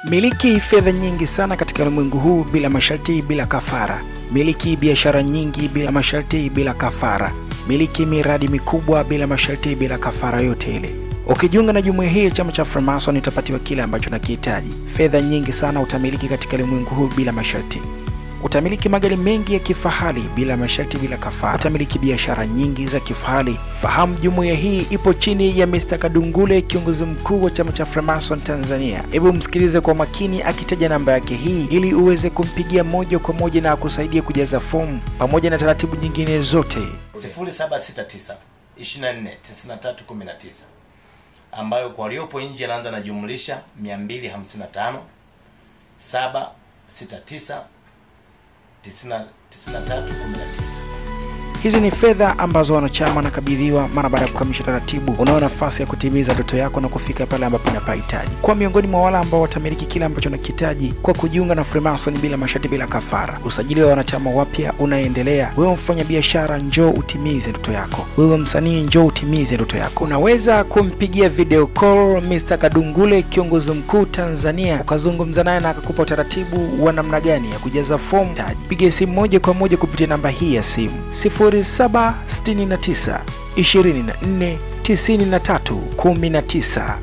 Miliki fedha nyingi sana katika ulimwengu huu bila masharti, bila kafara. Miliki biashara nyingi bila masharti, bila kafara. Miliki miradi mikubwa bila masharti, bila kafara yote ile. Ukijiunga na jumuiya hii ya chama cha Freemason utapatiwa kile ambacho unakihitaji. Fedha nyingi sana utamiliki katika ulimwengu huu bila masharti. Utamiliki magari mengi ya kifahari bila masharti, bila kafara. Utamiliki biashara nyingi za kifahari. Fahamu jumuiya hii ipo chini ya Mr. Kadungule, kiongozi mkuu wa chama cha Freemason Tanzania. Hebu msikilize kwa makini akitaja namba yake hii ili uweze kumpigia moja kwa moja na akusaidia kujaza fomu pamoja na taratibu nyingine zote. 0769 24 93 19 ambayo kwa waliopo nje anaanza na jumlisha 255 769 93 19. Hizi ni fedha ambazo wanachama wanakabidhiwa mara baada ya kukamilisha taratibu. Unao nafasi ya kutimiza ndoto yako na kufika pale ambapo unapahitaji. Kwa miongoni mwa wale ambao watamiliki kile ambacho unakihitaji kwa kujiunga na Freemason bila masharti, bila kafara. Usajili wa wanachama wapya unaendelea. Wewe mfanya biashara, njoo utimize ndoto yako. Wewe msanii, njoo utimize ndoto yako. Unaweza kumpigia video call Mr. Kadungule, kiongozi mkuu Tanzania, ukazungumza naye na akakupa taratibu wa namna gani ya kujaza fomu. Piga simu moja kwa moja kupitia namba hii ya simu 0769 24 93 19.